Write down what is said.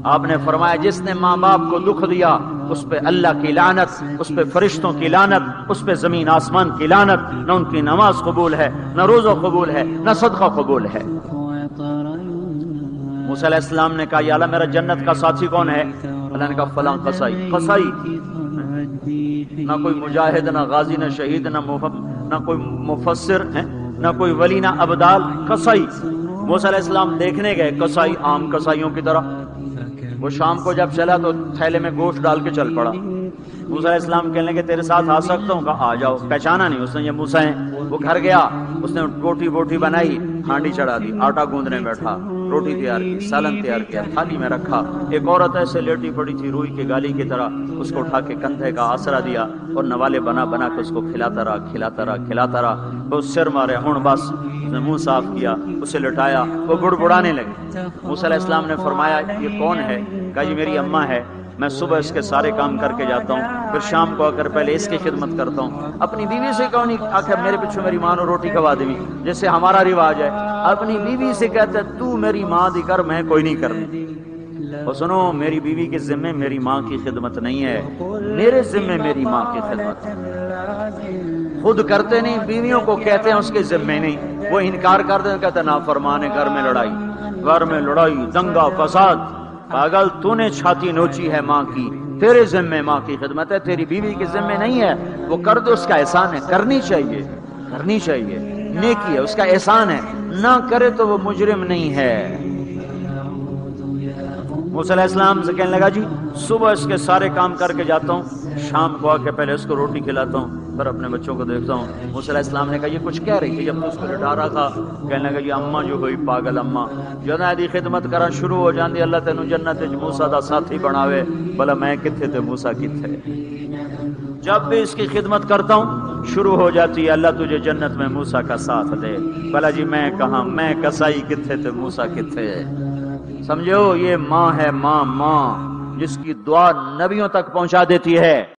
آپ نے فرمایا جس نے ماں باپ کو دکھ دیا اس پہ اللہ کی لعنت، اس پہ فرشتوں کی لعنت، اس پہ زمین آسمان کی لعنت، نہ ان کی نماز قبول ہے، نہ روزہ قبول ہے، نہ صدقہ قبول ہے۔ موسیٰ علیہ السلام نے کہا یا اللہ میرا جنت کا ساتھی کون ہے؟ اللہ نے کہا فلاں قصائی۔ قصائی نہ کوئی مجاہد، نہ غازی، نہ شہید، نہ کوئی مفسر ہے، نہ کوئی ولی، نہ ابدال، قصائی۔ موسیٰ علیہ السلام دیکھنے گئے، قصائی عام قصائیوں کی طرح۔ وہ شام کو جب چلا تو تھیلے میں گوشت ڈال کے چل پڑا۔ موسیٰ علیہ السلام کہنے لگے تیرے ساتھ آ سکتا ہوں؟ کہا آ جاؤ۔ پہچانا نہیں اس نے یہ موسیٰ ہیں۔ وہ گھر گیا، اس نے روٹی بنائی، ہانڈی چڑھا دی، آٹا گوندنے بیٹھا، روٹی تیار کی، سالن تیار کیا، تھالی میں رکھا۔ ایک عورت ایسے لیٹی پڑی تھی روئی کی گالی کی طرح، اس کو اٹھا کے کندھے کا آسرا دیا اور نوالے بنا بنا کے اس کو کھلاتا رہا۔ وہ سر مارے، ہن بس اس نے منہ صاف کیا، اسے لٹایا، وہ بڑبڑانے لگے۔ موسیٰ علیہ السلام نے فرمایا یہ کون ہے؟ کہا یہ میری اماں ہے، میں صبح اس کے سارے کام کر کے جاتا ہوں، پھر شام کو آ کر پہلے اس کی خدمت کرتا ہوں۔ اپنی بیوی سے کہو نہیں آخر میرے پیچھے میری ماں نے روٹی کھوا دی، جیسے ہمارا رواج ہے۔ اپنی بیوی سے کہتا ہے تو میری ماں دی کر، میں کوئی نہیں کرنی۔ اور سنو میری بیوی کے ذمے میری ماں کی خدمت نہیں ہے، میرے ذمے میری ماں کی خدمت ہے۔ خود کرتے نہیں، بیویوں کو کہتے ہیں اس کے ذمے نہیں، وہ انکار کرتے ہیں، کہتے ہیں نافرمان ہے، گھر میں لڑائی، دنگا فساد۔ پاگل تو نے چھاتی نوچی ہے ماں کی، تیرے ذمے ماں کی خدمت ہے، تیری بیوی کے ذمے نہیں ہے۔ وہ کر دے اس کا احسان ہے، کرنی چاہیے، نیکی ہے، اس کا احسان ہے، نہ کرے تو وہ مجرم نہیں ہے۔ موسیٰ علیہ السلام سے کہنے لگا جی صبح اس کے سارے کام کر کے جاتا ہوں، شام کو آ کے پہلے اس کو روٹی کھلاتا ہوں، پھر اپنے بچوں کو دیکھتا ہوں۔ موسیٰ علیہ السلام نے کہا یہ کچھ کہہ رہی تھی جب تو اس کو لٹا رہا تھا؟ کہنے لگا یہ اماں جو ہوئی پاگل اماں جدوں دی خدمت کرنا شروع ہو جاندی اللہ تینوں جنت وچ موسیٰ دا ساتھی بناوے، بھلا میں کتھے تے موسیٰ کتھے۔ جب بھی اس کی خدمت کرتا ہوں شروع ہو جاتی ہے اللہ تجھے جنت میں موسیٰ کا ساتھ دے، بھلا جی میں کہاں، میں کسائی کتھے تے موسیٰ کتھے۔ سمجھو یہ ماں ہے، ماں جس کی دعا نبیوں تک پہنچا دیتی ہے۔